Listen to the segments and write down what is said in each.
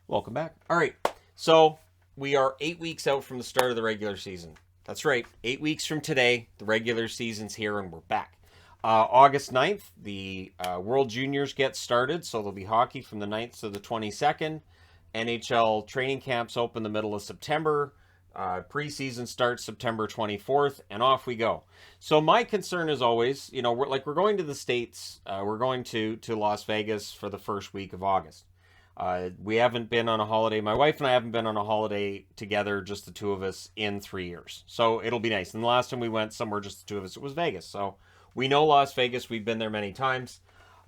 Welcome back. All right. So we are 8 weeks out from the start of the regular season. That's right. 8 weeks from today, the regular season's here and we're back. August 9th, the World Juniors get started. So there'll be hockey from the 9th to the 22nd. NHL training camps open the middle of September. Preseason starts September 24th, and off we go. So my concern is always, we're going to the States. We're going to Las Vegas for the first week of August. We haven't been on a holiday. My wife and I haven't been on a holiday together, just the two of us, in 3 years. So it'll be nice. And the last time we went somewhere, just the two of us, it was Vegas. So we know Las Vegas. We've been there many times.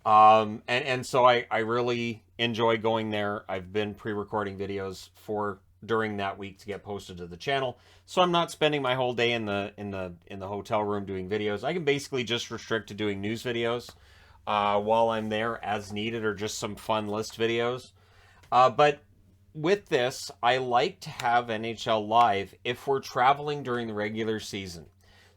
So I really enjoy going there. I've been pre-recording videos for during that week to get posted to the channel. So I'm not spending my whole day in the hotel room doing videos. I can basically just restrict to doing news videos while I'm there as needed, or just some fun list videos. But with this, I like to have NHL Live if we're traveling during the regular season.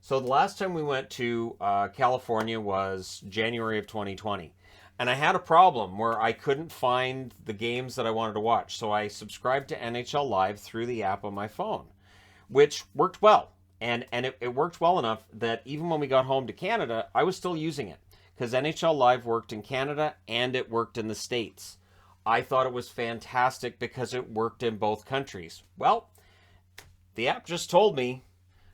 So the last time we went to California was January of 2020. And I had a problem where I couldn't find the games that I wanted to watch. So I subscribed to NHL Live through the app on my phone, which worked well. And it worked well enough that even when we got home to Canada, I was still using it. Because NHL Live worked in Canada and it worked in the States. I thought it was fantastic because it worked in both countries. Well, the app just told me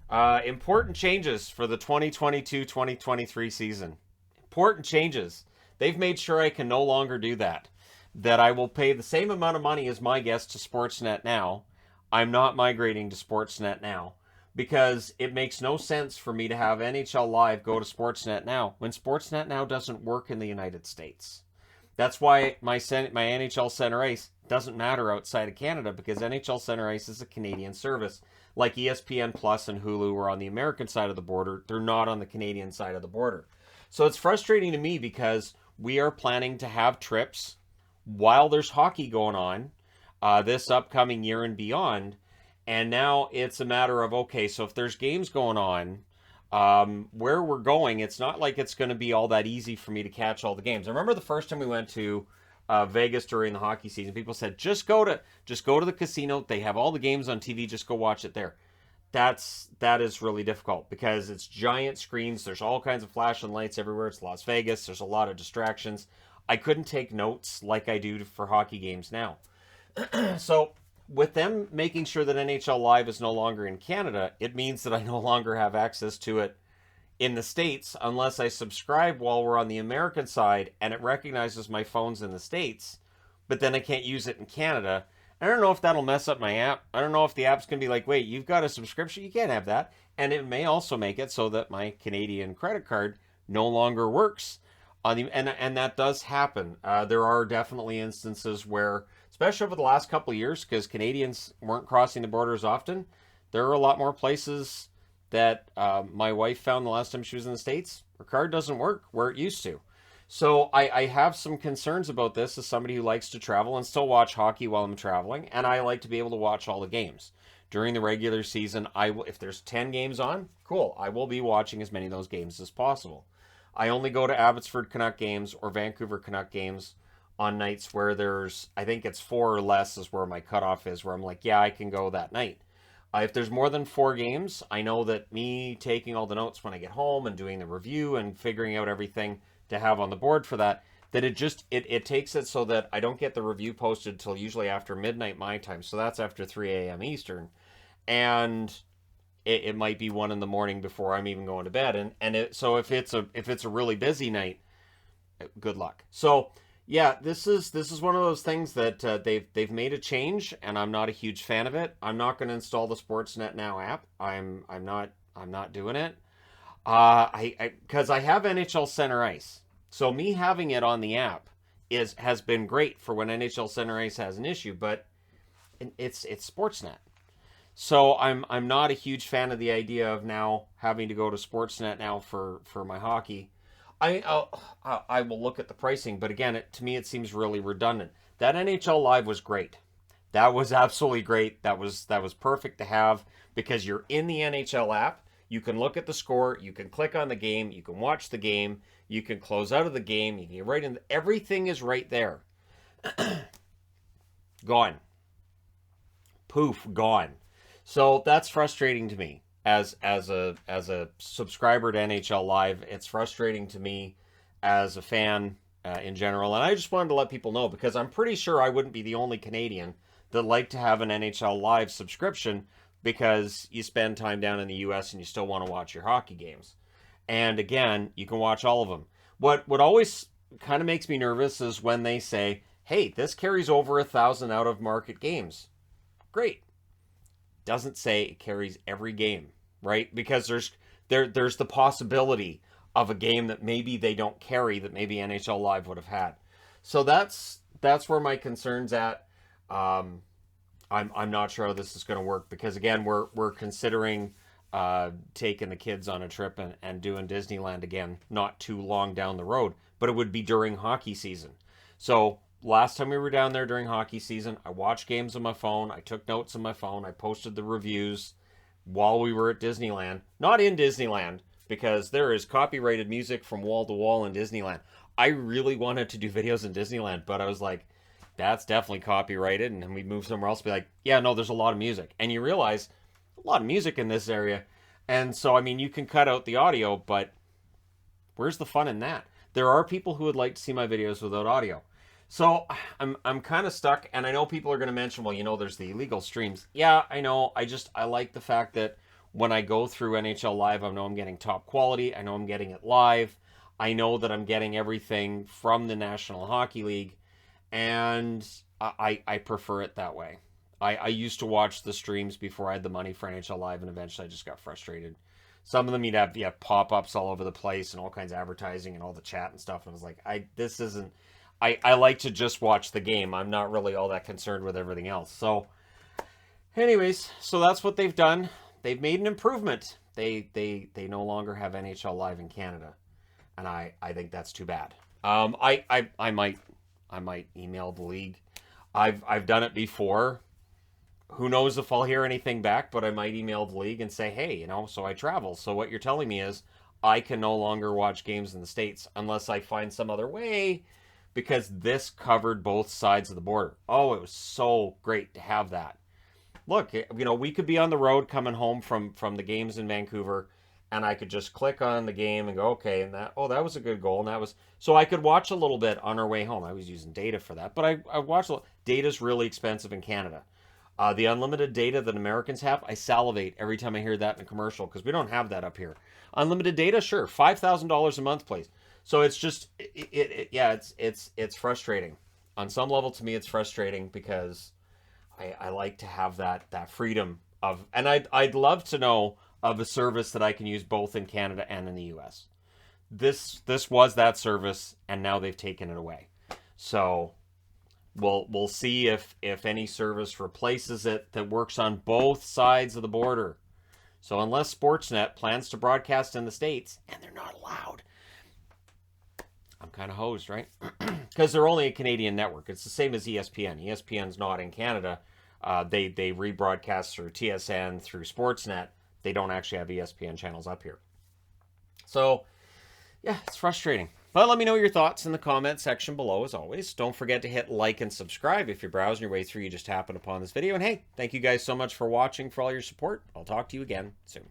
important changes for the 2022-2023 season. Important changes. They've made sure I can no longer do that. That I will pay the same amount of money as my guest to Sportsnet now. I'm not migrating to Sportsnet now because it makes no sense for me to have NHL Live go to Sportsnet now when Sportsnet now doesn't work in the United States. That's why my NHL Center Ice doesn't matter outside of Canada, because NHL Center Ice is a Canadian service. Like ESPN Plus and Hulu are on the American side of the border, they're not on the Canadian side of the border. So it's frustrating to me because we are planning to have trips while there's hockey going on this upcoming year and beyond. And now it's a matter of, okay, so if there's games going on, where we're going, it's not like it's going to be all that easy for me to catch all the games. I remember the first time we went to Vegas during the hockey season, people said, just go to the casino. They have all the games on TV. Just go watch it there. That is really difficult because it's giant screens. There's all kinds of flashing lights everywhere. It's Las Vegas. There's a lot of distractions. I couldn't take notes like I do for hockey games now. So with them making sure that NHL Live is no longer in Canada, it means that I no longer have access to it in the States unless I subscribe while we're on the American side and it recognizes my phone's in the States, but then I can't use it in Canada. I don't know if that'll mess up my app. I don't know if the app's going to be like, wait, you've got a subscription? You can't have that. And it may also make it so that my Canadian credit card no longer works on the, and that does happen. There are definitely instances where, especially over the last couple of years, because Canadians weren't crossing the border as often, there are a lot more places that my wife found the last time she was in the States. Her card doesn't work where it used to. So I have some concerns about this as somebody who likes to travel and still watch hockey while I'm traveling, and I like to be able to watch all the games. During the regular season, if there's 10 games on, cool, I will be watching as many of those games as possible. I only go to Abbotsford Canuck games or Vancouver Canuck games on nights where there's, I think it's 4 or less is where my cutoff is, where I'm like, yeah, I can go that night. If there's more than 4 games, I know that me taking all the notes when I get home and doing the review and figuring out everything to have on the board for that, that it takes it so that I don't get the review posted till usually after midnight my time. So that's after 3 a.m. Eastern. And it might be 1 in the morning before I'm even going to bed. So if it's a really busy night, good luck. So yeah, this is one of those things that they've made a change, and I'm not a huge fan of it. I'm not going to install the Sportsnet Now app. I'm not doing it. Because I have NHL Center Ice, so me having it on the app has been great for when NHL Center Ice has an issue, but it's Sportsnet. So I'm not a huge fan of the idea of now having to go to Sportsnet now for my hockey. I will look at the pricing, but again, to me it seems really redundant. That NHL Live was great. That was absolutely great. That was perfect to have because you're in the NHL app. You can look at the score. You can click on the game. You can watch the game. You can close out of the game. You can get right in. Everything is right there. Gone. Poof, gone. So that's frustrating to me as a subscriber to NHL Live. It's frustrating to me as a fan in general, and I just wanted to let people know because I'm pretty sure I wouldn't be the only Canadian that like to have an NHL Live subscription because you spend time down in the U.S. and you still want to watch your hockey games. And again, you can watch all of them. What always kind of makes me nervous is when they say, "Hey, this carries over 1,000 out of market games." Great. Doesn't say it carries every game, right? Because there's the possibility of a game that maybe they don't carry that maybe NHL Live would have had. So that's where my concern's at. I'm not sure how this is going to work because again we're considering taking the kids on a trip and doing Disneyland again not too long down the road, but it would be during hockey season. So last time we were down there during hockey season, I watched games on my phone, I took notes on my phone, I posted the reviews while we were at Disneyland. Not in Disneyland, because there is copyrighted music from wall to wall in Disneyland. I really wanted to do videos in Disneyland, but I was like, that's definitely copyrighted, and then we move somewhere else and be like, yeah, no, there's a lot of music. And you realize, a lot of music in this area. And so, I mean, you can cut out the audio, but where's the fun in that? There are people who would like to see my videos without audio. So I'm kind of stuck, and I know people are going to mention, well, you know, there's the illegal streams. Yeah, I know. I like the fact that when I go through NHL Live, I know I'm getting top quality. I know I'm getting it live. I know that I'm getting everything from the National Hockey League, and I prefer it that way. I used to watch the streams before I had the money for NHL Live, and eventually I just got frustrated. Some of them you'd have pop-ups all over the place and all kinds of advertising and all the chat and stuff, and I was like, this isn't... I like to just watch the game. I'm not really all that concerned with everything else. So, anyways, so that's what they've done. They've made an improvement. They no longer have NHL Live in Canada, and I think that's too bad. I might email the league. I've done it before. Who knows if I'll hear anything back? But I might email the league and say, hey, you know, so I travel. So what you're telling me is I can no longer watch games in the States unless I find some other way. Because this covered both sides of the border. Oh, it was so great to have that. Look, you know, we could be on the road coming home from the games in Vancouver, and I could just click on the game and go, okay, and that was a good goal, and that was... So I could watch a little bit on our way home. I was using data for that, but I watched a little... Data's really expensive in Canada. The unlimited data that Americans have, I salivate every time I hear that in a commercial, because we don't have that up here. Unlimited data, sure, $5,000 a month, please. So it's just, it's frustrating. On some level, to me, it's frustrating because I like to have that freedom of, and I'd love to know of a service that I can use both in Canada and in the U.S. This was that service, and now they've taken it away. So we'll see if any service replaces it that works on both sides of the border. So unless Sportsnet plans to broadcast in the States, and they're not allowed, I'm kind of hosed, right? Because they're only a Canadian network. It's the same as ESPN. ESPN's not in Canada. They rebroadcast through TSN, through Sportsnet. They don't actually have ESPN channels up here. So, yeah, it's frustrating. But let me know your thoughts in the comment section below, as always. Don't forget to hit like and subscribe if you're browsing your way through. You just happened upon this video. And hey, thank you guys so much for watching, for all your support. I'll talk to you again soon.